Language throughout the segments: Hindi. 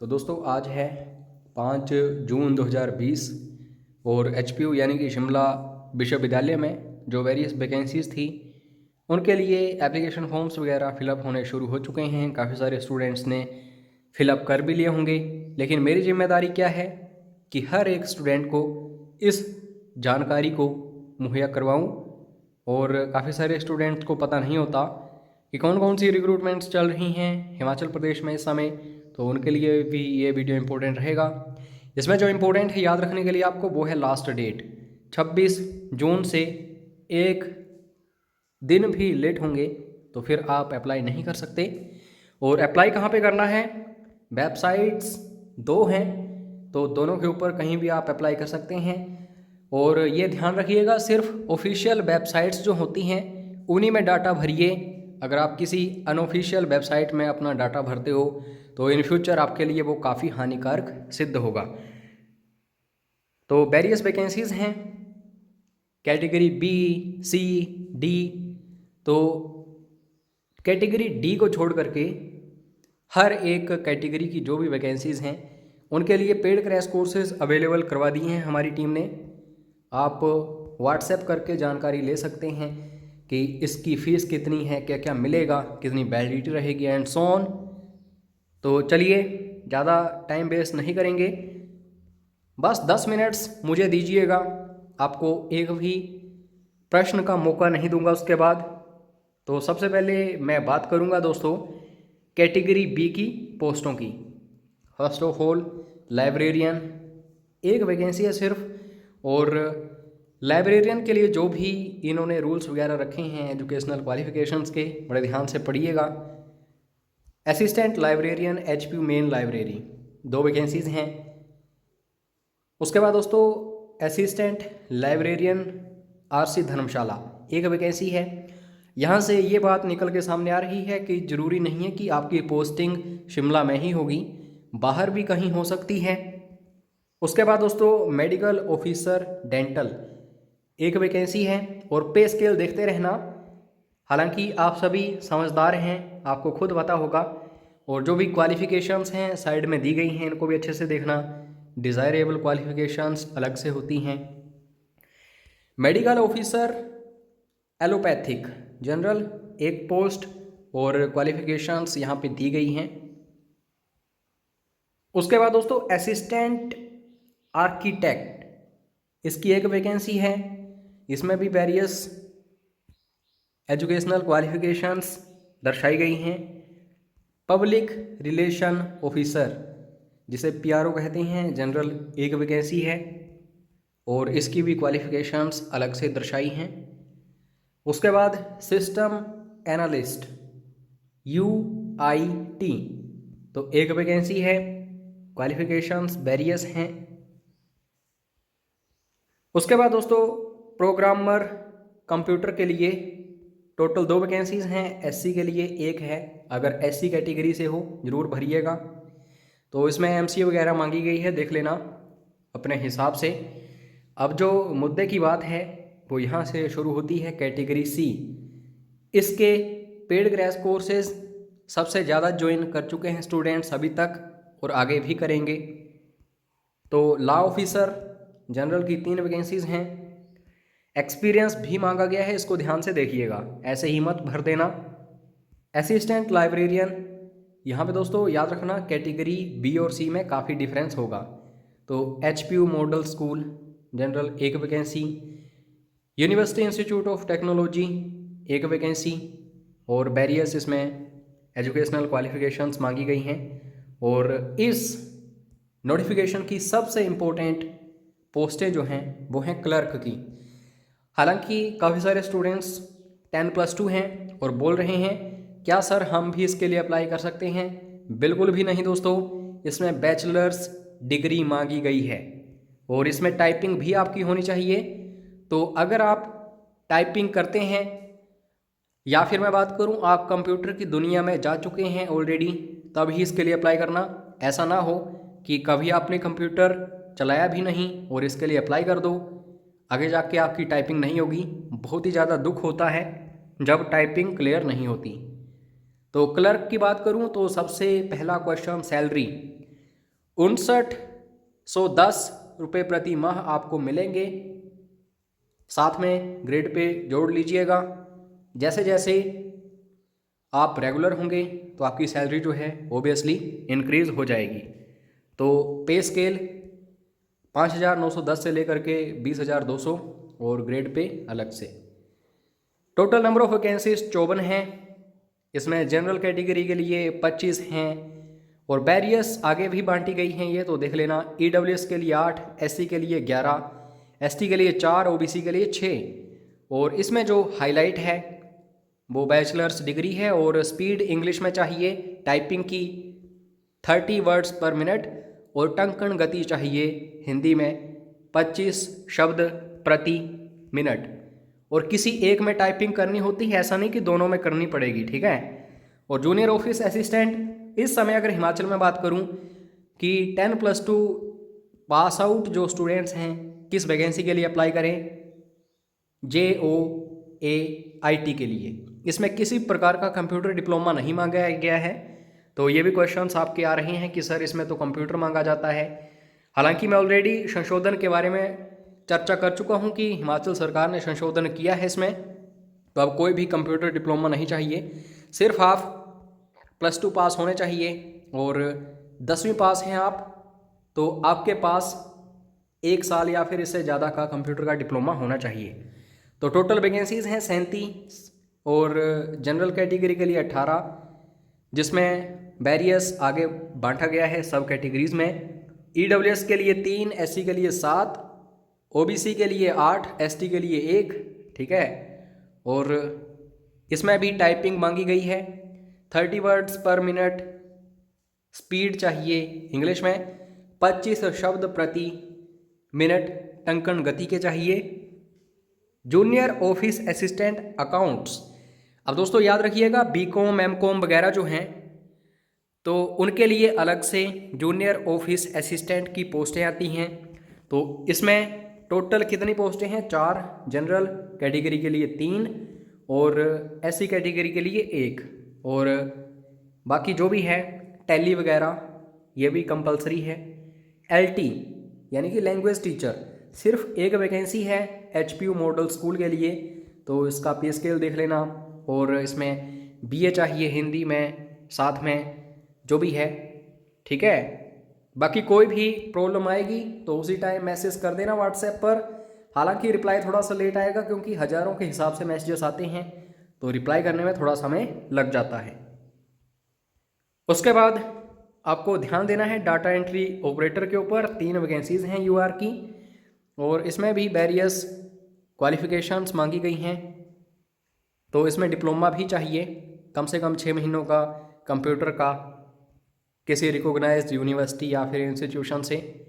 तो दोस्तों आज है 5 जून 2020 और एचपीयू यानी कि शिमला विश्वविद्यालय में जो वेरियस वैकेंसीज़ थी उनके लिए एप्लीकेशन फॉर्म्स वगैरह फिलअप होने शुरू हो चुके हैं। काफ़ी सारे स्टूडेंट्स ने फिलअप कर भी लिए होंगे, लेकिन मेरी जिम्मेदारी क्या है कि हर एक स्टूडेंट को इस जानकारी को मुहैया करवाऊँ। और काफ़ी सारे स्टूडेंट्स को पता नहीं होता कि कौन कौन सी रिक्रूटमेंट्स चल रही हैं हिमाचल प्रदेश में इस समय, तो उनके लिए भी ये वीडियो इम्पोर्टेंट रहेगा। इसमें जो इम्पोर्टेंट है याद रखने के लिए आपको वो है लास्ट डेट 26 जून से एक दिन भी लेट होंगे तो फिर आप अप्लाई नहीं कर सकते। और अप्लाई कहाँ पे करना है, वेबसाइट्स दो हैं तो दोनों के ऊपर कहीं भी आप अप्लाई कर सकते हैं। और ये ध्यान रखिएगा सिर्फ ऑफिशियल वेबसाइट्स जो होती हैं उन्हीं में डाटा भरिए। अगर आप किसी अनऑफिशियल वेबसाइट में अपना डाटा भरते हो तो इन फ्यूचर आपके लिए वो काफ़ी हानिकारक सिद्ध होगा। तो वेरियस वैकेंसीज़ हैं कैटेगरी बी, सी, डी। तो कैटेगरी डी को छोड़ करके हर एक कैटेगरी की जो भी वैकेंसीज़ हैं उनके लिए पेड क्रैश कोर्सेज अवेलेबल करवा दिए हैं हमारी टीम ने। आप व्हाट्सएप करके जानकारी ले सकते हैं कि इसकी फ़ीस कितनी है, क्या क्या मिलेगा, कितनी वैलिडिटी रहेगी एंड सो ऑन। तो चलिए ज़्यादा टाइम वेस्ट नहीं करेंगे, बस 10 मिनट्स मुझे दीजिएगा, आपको एक भी प्रश्न का मौका नहीं दूंगा उसके बाद। तो सबसे पहले मैं बात करूंगा दोस्तों कैटेगरी बी की पोस्टों की। फर्स्ट ऑफ ऑल लाइब्रेरियन, एक वैकेंसी है सिर्फ। और लाइब्रेरियन के लिए जो भी इन्होंने रूल्स वगैरह रखे हैं एजुकेशनल क्वालिफिकेशंस के, बड़े ध्यान से पढ़िएगा। Assistant librarian HPU main library, दो वैकेंसीज़ हैं। उसके बाद दोस्तों असिस्टेंट लाइब्रेरियन आरसी धर्मशाला, एक वैकेंसी है। यहाँ से ये बात निकल के सामने आ रही है कि ज़रूरी नहीं है कि आपकी पोस्टिंग शिमला में ही होगी, बाहर भी कहीं हो सकती है। उसके बाद दोस्तों मेडिकल ऑफिसर डेंटल, एक वैकेंसी है। और पे स्केल देखते रहना, हालांकि आप सभी समझदार हैं, आपको खुद पता होगा। और जो भी क्वालिफ़िकेशंस हैं साइड में दी गई हैं, इनको भी अच्छे से देखना। डिज़ायरेबल क्वालिफ़िकेशंस अलग से होती हैं। मेडिकल ऑफिसर एलोपैथिक जनरल, एक पोस्ट और क्वालिफ़िकेशंस यहाँ पे दी गई हैं। उसके बाद दोस्तों असिस्टेंट आर्किटेक्ट, इसकी एक वैकेंसी है। इसमें भी वेरियस एजुकेशनल क्वालिफ़िकेशंस दर्शाई गई हैं। पब्लिक रिलेशन ऑफिसर, जिसे पीआरओ कहते हैं, जनरल, एक वैकेंसी है और इसकी भी क्वालिफ़िकेशंस अलग से दर्शाई हैं। उसके बाद सिस्टम एनालिस्ट यूआईटी, तो एक वैकेंसी है, क्वालिफ़िकेशंस वेरियस हैं। उसके बाद दोस्तों प्रोग्रामर कंप्यूटर के लिए टोटल दो वैकेंसीज़ हैं, एससी के लिए एक है। अगर एससी कैटेगरी से हो ज़रूर भरिएगा। तो इसमें एमसीए वगैरह मांगी गई है, देख लेना अपने हिसाब से। अब जो मुद्दे की बात है वो यहाँ से शुरू होती है कैटेगरी सी। इसके पेड क्रैश कोर्सेज सबसे ज़्यादा ज्वाइन कर चुके हैं स्टूडेंट्स अभी तक और आगे भी करेंगे। तो लॉ ऑफिसर जनरल की 3 वैकेंसीज़ हैं। एक्सपीरियंस भी मांगा गया है, इसको ध्यान से देखिएगा, ऐसे ही मत भर देना। असिस्टेंट लाइब्रेरियन, यहाँ पे दोस्तों याद रखना कैटेगरी बी और सी में काफ़ी डिफरेंस होगा। तो एचपीयू मॉडल स्कूल जनरल, एक vacancy. University institute of technology, एक वैकेंसी। और बैरियर्स इसमें एजुकेशनल क्वालिफ़िकेशंस मांगी गई हैं। और इस नोटिफिकेशन की सबसे इम्पोर्टेंट पोस्टें जो हैं वो हैं क्लर्क की। हालांकि काफ़ी सारे स्टूडेंट्स 10+2 हैं और बोल रहे हैं क्या सर हम भी इसके लिए अप्लाई कर सकते हैं। बिल्कुल भी नहीं दोस्तों, इसमें बैचलर्स डिग्री मांगी गई है और इसमें टाइपिंग भी आपकी होनी चाहिए। तो अगर आप टाइपिंग करते हैं या फिर मैं बात करूं आप कंप्यूटर की दुनिया में जा चुके हैं ऑलरेडी, तब ही इसके लिए अप्लाई करना। ऐसा ना हो कि कभी आपने कंप्यूटर चलाया भी नहीं और इसके लिए अप्लाई कर दो, आगे जाके आपकी टाइपिंग नहीं होगी। बहुत ही ज़्यादा दुख होता है जब टाइपिंग क्लियर नहीं होती। तो क्लर्क की बात करूं तो सबसे पहला क्वेश्चन सैलरी। ₹5910 प्रति माह आपको मिलेंगे। साथ में ग्रेड पे जोड़ लीजिएगा। जैसे जैसे आप रेगुलर होंगे तो आपकी सैलरी जो है ओबियसली इंक्रीज़ हो जाएगी। तो पे स्केल 5,910 से लेकर के 20,200 और ग्रेड पे अलग से। टोटल नंबर ऑफ वैकेंसीज 54 हैं। इसमें जनरल कैटेगरी के लिए 25 हैं और बैरियर्स आगे भी बांटी गई हैं, ये तो देख लेना। EWS के लिए 8, SC के लिए 11, ST के लिए 4, OBC के लिए 6। और इसमें जो हाईलाइट है वो बैचलर्स डिग्री है और स्पीड इंग्लिश में चाहिए टाइपिंग की 30 वर्ड्स पर मिनट और टंकण गति चाहिए हिंदी में 25 शब्द प्रति मिनट। और किसी एक में टाइपिंग करनी होती है, ऐसा नहीं कि दोनों में करनी पड़ेगी, ठीक है। और जूनियर ऑफिस असिस्टेंट इस समय अगर हिमाचल में बात करूं कि 10+2 पास आउट जो स्टूडेंट्स हैं किस वैकेंसी के लिए अप्लाई करें, JOAIT के लिए। इसमें किसी प्रकार का कंप्यूटर डिप्लोमा नहीं मांगा गया है। तो ये भी क्वेश्चंस आपके आ रहे हैं कि सर इसमें तो कंप्यूटर मांगा जाता है। हालांकि मैं ऑलरेडी संशोधन के बारे में चर्चा कर चुका हूं कि हिमाचल सरकार ने संशोधन किया है इसमें। तो अब कोई भी कंप्यूटर डिप्लोमा नहीं चाहिए, सिर्फ आप +2 पास होने चाहिए और 10वीं पास हैं आप तो आपके पास 1 साल या फिर इससे ज़्यादा का कंप्यूटर का डिप्लोमा होना चाहिए। तो टोटल वैकेंसीज हैं 37 और जनरल कैटेगरी के लिए 18, जिसमें बैरियर्स आगे बांटा गया है सब कैटेगरीज में। EWS के लिए 3, SC के लिए 7, OBC के लिए 8, ST के लिए 1, ठीक है। और इसमें भी टाइपिंग मांगी गई है 30 वर्ड्स पर मिनट, स्पीड चाहिए इंग्लिश में 25 शब्द प्रति मिनट, टंकण गति के चाहिए। जूनियर ऑफिस असिस्टेंट अकाउंट्स, अब दोस्तों याद रखिएगा BCom MCom वगैरह जो हैं तो उनके लिए अलग से जूनियर ऑफिस असिस्टेंट की पोस्टें आती हैं। तो इसमें टोटल कितनी पोस्टें हैं? 4, जनरल कैटेगरी के लिए 3 और SC कैटेगरी के लिए 1। और बाकी जो भी है टैली वगैरह ये भी कंपलसरी है। LT यानी कि लैंग्वेज टीचर सिर्फ एक वैकेंसी है HPU मॉडल स्कूल के लिए। तो इसका पे स्केल देख लेना और इसमें BA चाहिए हिंदी में साथ में जो भी है, ठीक है। बाकी कोई भी प्रॉब्लम आएगी तो उसी टाइम मैसेज कर देना व्हाट्सएप पर। हालांकि रिप्लाई थोड़ा सा लेट आएगा क्योंकि हज़ारों के हिसाब से मैसेजेस आते हैं तो रिप्लाई करने में थोड़ा समय लग जाता है। उसके बाद आपको ध्यान देना है डाटा एंट्री ऑपरेटर के ऊपर। 3 वैकेंसीज हैं UR की और इसमें भी वेरियस क्वालिफिकेशंस मांगी गई हैं। तो इसमें डिप्लोमा भी चाहिए, कम से कम 6 महीनों का कंप्यूटर का किसी रिकॉग्नाइज्ड यूनिवर्सिटी या फिर इंस्टीट्यूशन से।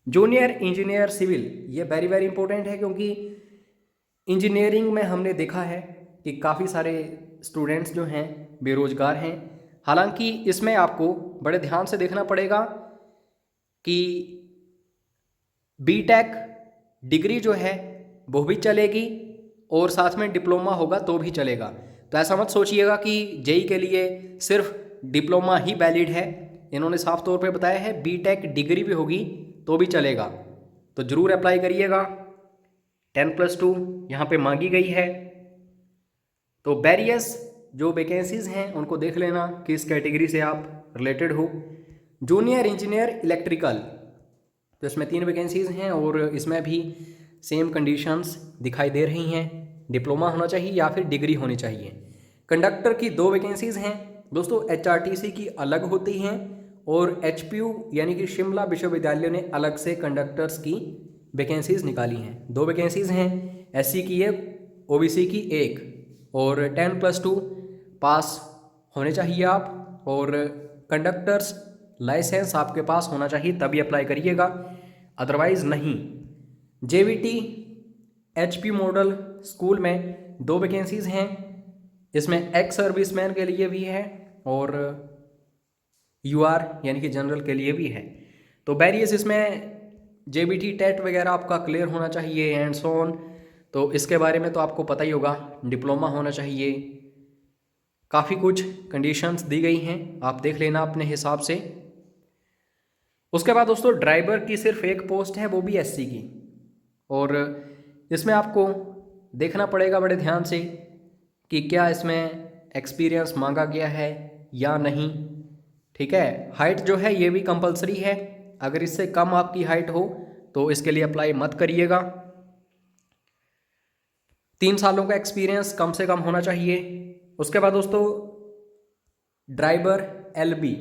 जूनियर इंजीनियर सिविल, ये वेरी वेरी इंपॉर्टेंट है क्योंकि इंजीनियरिंग में हमने देखा है कि काफ़ी सारे स्टूडेंट्स जो हैं बेरोजगार हैं। हालांकि इसमें आपको बड़े ध्यान से देखना पड़ेगा कि BTech डिग्री जो है वो भी चलेगी और साथ में डिप्लोमा होगा तो भी चलेगा। तो ऐसा मत सोचिएगा कि JEE के लिए सिर्फ डिप्लोमा ही वैलिड है। इन्होंने साफ तौर पे बताया है BTech डिग्री भी होगी तो भी चलेगा। तो ज़रूर अप्लाई करिएगा। 10+2 यहाँ पे मांगी गई है। तो वेरियस जो वैकेंसीज हैं उनको देख लेना किस कैटेगरी से आप रिलेटेड हो। जूनियर इंजीनियर इलेक्ट्रिकल, तो इसमें 3 वैकेंसीज हैं और इसमें भी सेम कंडीशंस दिखाई दे रही हैं। डिप्लोमा होना चाहिए या फिर डिग्री होनी चाहिए। कंडक्टर की 2 वैकेंसीज हैं दोस्तों। HRTC की अलग होती हैं और HPU यानी कि शिमला विश्वविद्यालय ने अलग से कंडक्टर्स की वैकेंसीज निकाली हैं। 2 वैकेंसीज हैं, SC की 1, OBC की 1। और 10+2 पास होने चाहिए आप और कंडक्टर्स लाइसेंस आपके पास होना चाहिए तभी अप्लाई करिएगा, अदरवाइज़ नहीं। JVT HP मॉडल स्कूल में 2 वैकेंसीज हैं। इसमें एक्स सर्विसमैन के लिए भी है और UR यानी कि जनरल के लिए भी है। तो बैरियस इसमें JVT टेट वगैरह आपका क्लियर होना चाहिए एंड सो ऑन। तो इसके बारे में तो आपको पता ही होगा, डिप्लोमा होना चाहिए। काफ़ी कुछ कंडीशंस दी गई हैं, आप देख लेना अपने हिसाब से। उसके बाद दोस्तों ड्राइवर की सिर्फ एक पोस्ट है, वो भी एससी की, और इसमें आपको देखना पड़ेगा बड़े ध्यान से कि क्या इसमें एक्सपीरियंस मांगा गया है या नहीं। ठीक है, हाइट जो है ये भी कंपलसरी है, अगर इससे कम आपकी हाइट हो तो इसके लिए अप्लाई मत करिएगा। 3 सालों का एक्सपीरियंस कम से कम होना चाहिए। उसके बाद दोस्तों ड्राइवर एलबी,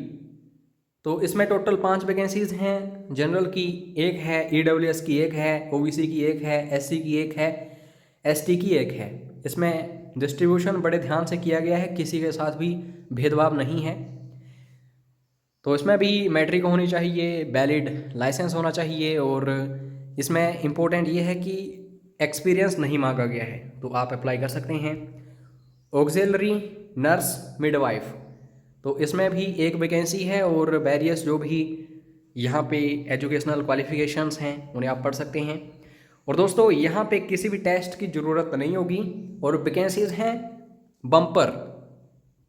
तो इसमें टोटल 5 वैकेंसीज़ हैं। जनरल की एक है, ईडब्ल्यूएस की एक है, ओबीसी की एक है, एससी की एक है, एसटी की एक है। इसमें डिस्ट्रीब्यूशन बड़े ध्यान से किया गया है, किसी के साथ भी भेदभाव नहीं है। तो इसमें भी मैट्रिक होनी चाहिए, वैलिड लाइसेंस होना चाहिए, और इसमें इम्पोर्टेंट ये है कि एक्सपीरियंस नहीं मांगा गया है, तो आप अप्लाई कर सकते हैं। ऑक्सिलरी नर्स मिडवाइफ, तो इसमें भी एक वैकेंसी है, और वेरियस जो भी यहाँ पे एजुकेशनल क्वालिफिकेशंस हैं उन्हें आप पढ़ सकते हैं। और दोस्तों यहाँ पे किसी भी टेस्ट की ज़रूरत नहीं होगी, और वैकेंसीज़ हैं बम्पर।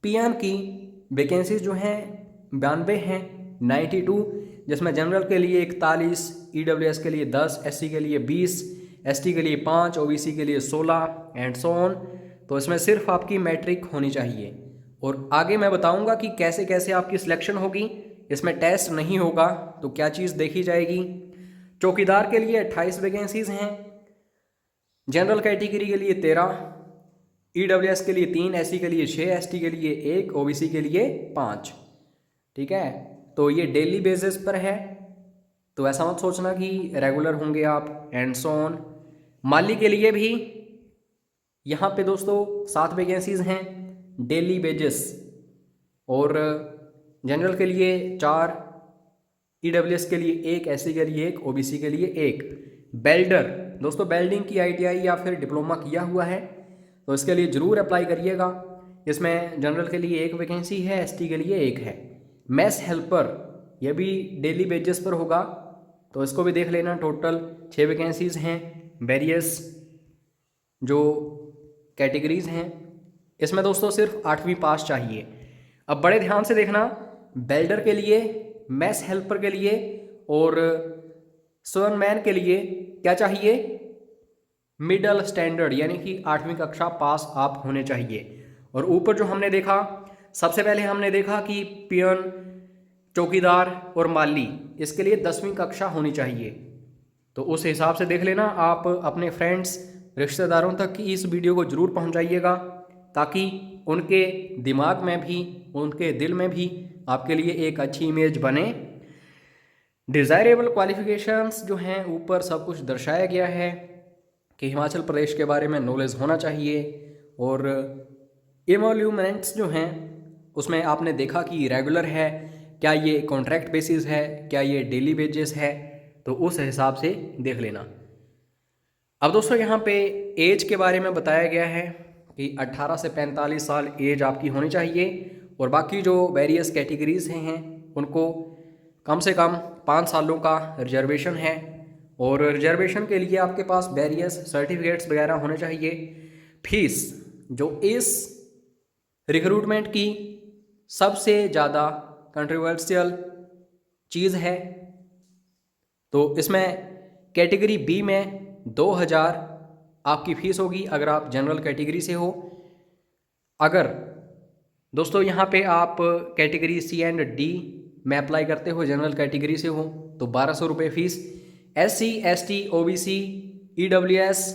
पीएन की वैकेंसीज जो हैं 92 हैं, 92, जिसमें जनरल के लिए 41, ईडब्ल्यूएस के लिए 10, एससी के लिए 20, एसटी के लिए 5, ओबीसी के लिए 16 एंड सो ऑन। तो इसमें सिर्फ आपकी मैट्रिक होनी चाहिए, और आगे मैं बताऊंगा कि कैसे कैसे आपकी सिलेक्शन होगी। इसमें टेस्ट नहीं होगा तो क्या चीज़ देखी जाएगी। चौकीदार के लिए 28 वैकेंसीज हैं, जनरल कैटेगरी के लिए 13, ईडब्ल्यूएस के लिए 3, एससी के लिए 6, एसटी के लिए 1, ओबीसी के लिए 5। ठीक है, तो ये डेली बेसिस पर है, तो ऐसा मत सोचना कि रेगुलर होंगे आप एंड सो ऑन। माली के लिए भी यहाँ पे दोस्तों 7 वैकेंसीज हैं डेली बेसिस, और जनरल के लिए 4, ईडब्ल्यूएस के लिए 1, एससी के लिए 1, ओबीसी के लिए 1। बेल्डर दोस्तों, बेल्डिंग की आईटीआई या फिर डिप्लोमा किया हुआ है तो इसके लिए ज़रूर अप्लाई करिएगा। इसमें जनरल के लिए 1 वैकेंसी है, एसटी के लिए 1 है। मैस हेल्पर, ये भी डेली बेसिस पर होगा, तो इसको भी देख लेना। टोटल 6 वैकेंसीज़ हैं, वेरियस जो कैटेगरीज़ हैं। इसमें दोस्तों सिर्फ 8वीं पास चाहिए। अब बड़े ध्यान से देखना, बेल्डर के लिए, मैस हेल्पर के लिए और स्वरमैन के लिए क्या चाहिए, मिडल स्टैंडर्ड यानी कि 8वीं कक्षा पास आप होने चाहिए। और ऊपर जो हमने देखा, सबसे पहले हमने देखा कि पियन, चौकीदार और माली, इसके लिए 10वीं कक्षा होनी चाहिए। तो उस हिसाब से देख लेना। आप अपने फ्रेंड्स, रिश्तेदारों तक की इस वीडियो को ज़रूर पहुंचाइएगा, ताकि उनके दिमाग में भी, उनके दिल में भी आपके लिए एक अच्छी इमेज बने। डिज़ायरेबल क्वालिफिकेशंस जो हैं ऊपर सब कुछ दर्शाया गया है कि हिमाचल प्रदेश के बारे में नॉलेज होना चाहिए। और एमोल्यूमेंट्स जो हैं उसमें आपने देखा कि रेगुलर है, क्या ये कॉन्ट्रैक्ट बेसिस है, क्या ये डेली वेजेस है, तो उस हिसाब से देख लेना। अब दोस्तों यहाँ पे एज के बारे में बताया गया है कि 18 से 45 साल एज आपकी होनी चाहिए, और बाकी जो वेरियस कैटेगरीज हैं उनको कम से कम 5 सालों का रिजर्वेशन है, और रिजर्वेशन के लिए आपके पास वेरियस सर्टिफिकेट्स वगैरह होने चाहिए। फीस जो इस रिक्रूटमेंट की सबसे ज़्यादा कंट्रोवर्शियल चीज़ है, तो इसमें कैटेगरी बी में 2000 आपकी फ़ीस होगी अगर आप जनरल कैटेगरी से हो। अगर दोस्तों यहाँ पे आप कैटेगरी सी एंड डी में अप्लाई करते हो, जनरल कैटेगरी से हो, तो 1200 रुपये fees. SC, ST, OBC, EWS,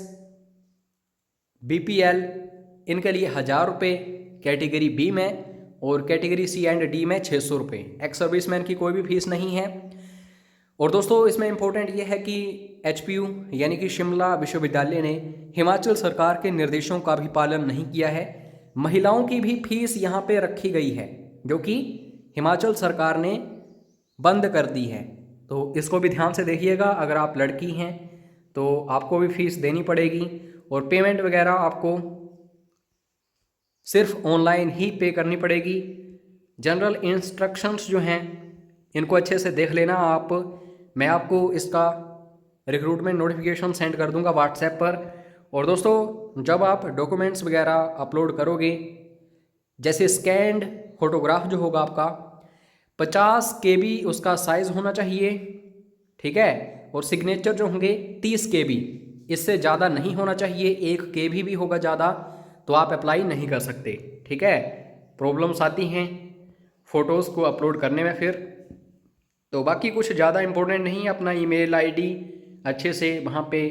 BPL, इनके लिए 1000 रुपये कैटेगरी बी में, और कैटेगरी सी एंड डी में 600 रुपये। एक्स सर्विसमैन की कोई भी फीस नहीं है। और दोस्तों इसमें इम्पोर्टेंट ये है कि एचपीयू यानी कि शिमला विश्वविद्यालय ने हिमाचल सरकार के निर्देशों का भी पालन नहीं किया है। महिलाओं की भी फीस यहाँ पे रखी गई है, जो कि हिमाचल सरकार ने बंद कर दी है, तो इसको भी ध्यान से देखिएगा। अगर आप लड़की हैं तो आपको भी फीस देनी पड़ेगी, और पेमेंट वगैरह आपको सिर्फ ऑनलाइन ही पे करनी पड़ेगी। जनरल इंस्ट्रक्शंस जो हैं इनको अच्छे से देख लेना आप। मैं आपको इसका रिक्रूटमेंट नोटिफिकेशन सेंड कर दूंगा व्हाट्सएप पर। और दोस्तों जब आप डॉक्यूमेंट्स वगैरह अपलोड करोगे, जैसे स्कैन्ड फोटोग्राफ जो होगा आपका, 50 KB उसका साइज़ होना चाहिए, ठीक है। और सिग्नेचर जो होंगे 30 KB, इससे ज़्यादा नहीं होना चाहिए। 1 KB भी होगा ज़्यादा तो आप अप्लाई नहीं कर सकते, ठीक है। प्रॉब्लम्स आती हैं फ़ोटोज़ को अपलोड करने में फिर। तो बाकी कुछ ज़्यादा इम्पोर्टेंट नहीं है। अपना ईमेल आईडी अच्छे से वहाँ पे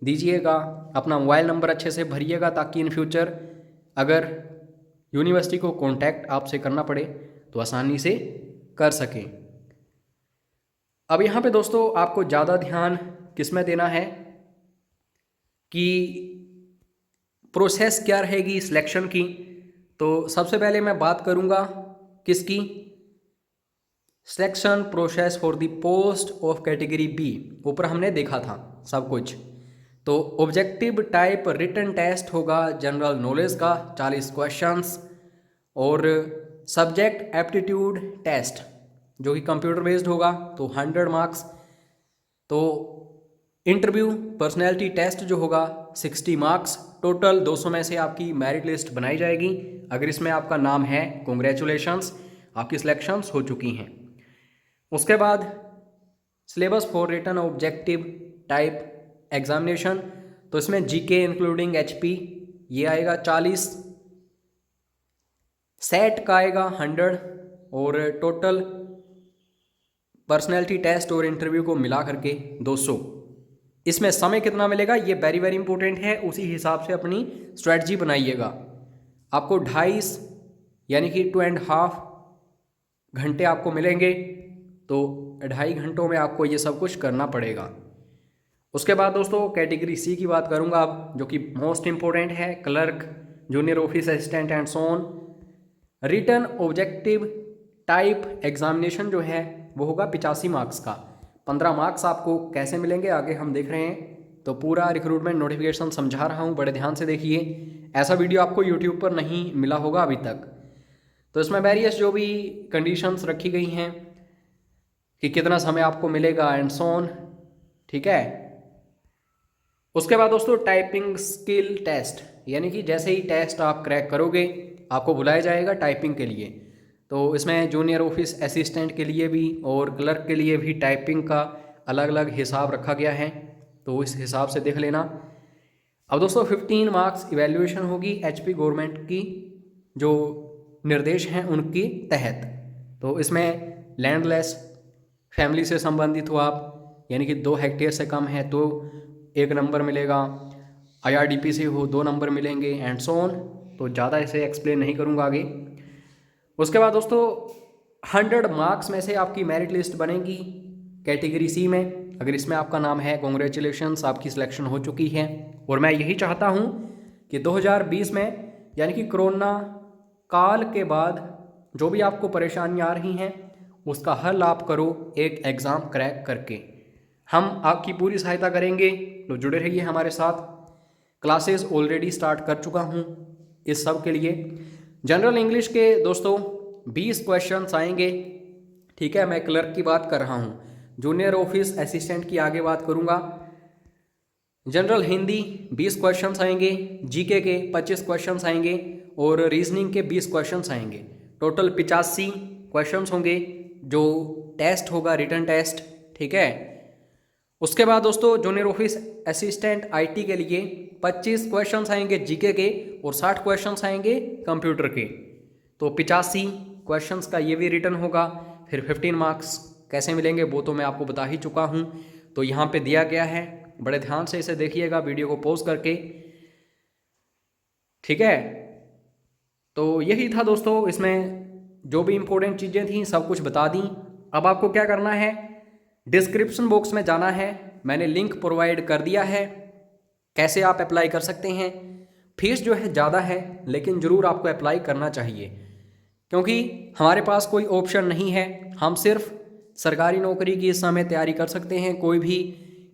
दीजिएगा, अपना मोबाइल नंबर अच्छे से भरिएगा, ताकि इन फ्यूचर अगर यूनिवर्सिटी को कांटेक्ट आपसे करना पड़े तो आसानी से कर सकें। अब यहाँ पे दोस्तों आपको ज़्यादा ध्यान किस में देना है कि प्रोसेस क्या रहेगी सिलेक्शन की। तो सबसे पहले मैं बात करूँगा किसकी, selection process for the post of category B. ऊपर हमने देखा था सब कुछ। तो ऑब्जेक्टिव टाइप रिटन टेस्ट होगा जनरल नॉलेज का 40 क्वेश्चंस, और सब्जेक्ट एप्टीट्यूड टेस्ट जो कि कंप्यूटर बेस्ड होगा तो 100 मार्क्स। तो इंटरव्यू पर्सनैलिटी टेस्ट जो होगा 60 मार्क्स। टोटल 200 में से आपकी मेरिट लिस्ट बनाई जाएगी। अगर इसमें आपका नाम है, कॉन्ग्रेचुलेशंस, आपकी सिलेक्शंस हो चुकी हैं। उसके बाद syllabus for written objective type examination, तो इसमें जीके इंक्लूडिंग एचपी ये आएगा 40, सेट का आएगा 100, और टोटल पर्सनैलिटी टेस्ट और इंटरव्यू को मिला करके 200। इसमें समय कितना मिलेगा ये वेरी वेरी इंपॉर्टेंट है, उसी हिसाब से अपनी स्ट्रेटजी बनाइएगा। आपको 2.5 यानी कि 2.5 घंटे आपको मिलेंगे, तो 2.5 घंटों में आपको ये सब कुछ करना पड़ेगा। उसके बाद दोस्तों कैटेगरी सी की बात करूंगा अब, जो कि मोस्ट इंपॉर्टेंट है, clerk, junior office assistant and so on. Written objective type examination जो है वो होगा 85 मार्क्स का। 15 मार्क्स आपको कैसे मिलेंगे आगे हम देख रहे हैं। तो पूरा रिक्रूटमेंट नोटिफिकेशन समझा रहा हूँ, बड़े ध्यान से देखिए। ऐसा वीडियो आपको यूट्यूब पर नहीं मिला होगा अभी तक। तो इसमें वेरियस जो भी कंडीशंस रखी गई हैं कि कितना समय आपको मिलेगा एंड सो ऑन, ठीक है। उसके बाद दोस्तों टाइपिंग स्किल टेस्ट, यानी कि जैसे ही टेस्ट आप क्रैक करोगे आपको बुलाया जाएगा टाइपिंग के लिए। तो इसमें जूनियर ऑफिस असिस्टेंट के लिए भी और क्लर्क के लिए भी टाइपिंग का अलग अलग हिसाब रखा गया है, तो इस हिसाब से देख लेना। अब दोस्तों 15 मार्क्स इवैल्यूएशन होगी एचपी गवर्नमेंट की जो निर्देश हैं उनकी तहत। तो इसमें लैंडलेस फैमिली से संबंधित हो आप, यानी कि 2 हेक्टेयर से कम है तो 1 नंबर मिलेगा, IRDP से हो 2 नंबर मिलेंगे एंड सो ऑन। तो ज़्यादा इसे एक्सप्लेन नहीं करूँगा आगे। उसके बाद दोस्तों 100 मार्क्स में से आपकी मेरिट लिस्ट बनेगी कैटेगरी सी में। अगर इसमें आपका नाम है, कॉन्ग्रेचुलेशंस, आपकी सिलेक्शन हो चुकी है। और मैं यही चाहता हूँ कि 2020 में, यानी कि कोरोना काल के बाद जो भी आपको परेशानियाँ आ रही हैं उसका हल आप करो एक एग्ज़ाम क्रैक करके। हम आपकी पूरी सहायता करेंगे, तो जुड़े रहिए हमारे साथ। क्लासेस ऑलरेडी स्टार्ट कर चुका हूँ इस सब के लिए। जनरल इंग्लिश के दोस्तों 20 क्वेश्चंस आएंगे, ठीक है। मैं क्लर्क की बात कर रहा हूँ, जूनियर ऑफिस असिस्टेंट की आगे बात करूँगा। जनरल हिंदी 20 क्वेश्चंस आएंगे, जीके के 25 क्वेश्चंस आएंगे और रीजनिंग के 20 क्वेश्चंस आएंगे। टोटल 85 क्वेश्चंस होंगे जो टेस्ट होगा, रिटन टेस्ट, ठीक है। उसके बाद दोस्तों जूनियर ऑफिस असिस्टेंट आईटी के लिए 25 क्वेश्चंस आएंगे जीके के और 60 क्वेश्चंस आएंगे कंप्यूटर के। तो 85 क्वेश्चंस का ये भी रिटन होगा। फिर 15 मार्क्स कैसे मिलेंगे वो तो मैं आपको बता ही चुका हूँ, तो यहाँ पे दिया गया है, बड़े ध्यान से इसे देखिएगा वीडियो को पॉज करके, ठीक है। तो यही था दोस्तों, इसमें जो भी इम्पोर्टेंट चीज़ें थी सब कुछ बता दी। अब आपको क्या करना है, डिस्क्रिप्शन बॉक्स में जाना है, मैंने लिंक प्रोवाइड कर दिया है कैसे आप अप्लाई कर सकते हैं। फीस जो है ज़्यादा है लेकिन ज़रूर आपको अप्लाई करना चाहिए, क्योंकि हमारे पास कोई ऑप्शन नहीं है। हम सिर्फ सरकारी नौकरी की इस समय तैयारी कर सकते हैं। कोई भी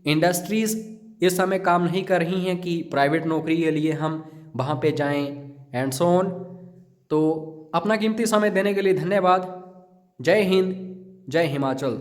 इंडस्ट्रीज़ इस समय काम नहीं कर रही हैं कि प्राइवेट नौकरी के लिए हम वहाँ पे जाएं एंड सो ऑन। तो अपना कीमती समय देने के लिए धन्यवाद। जय हिंद, जय हिमाचल।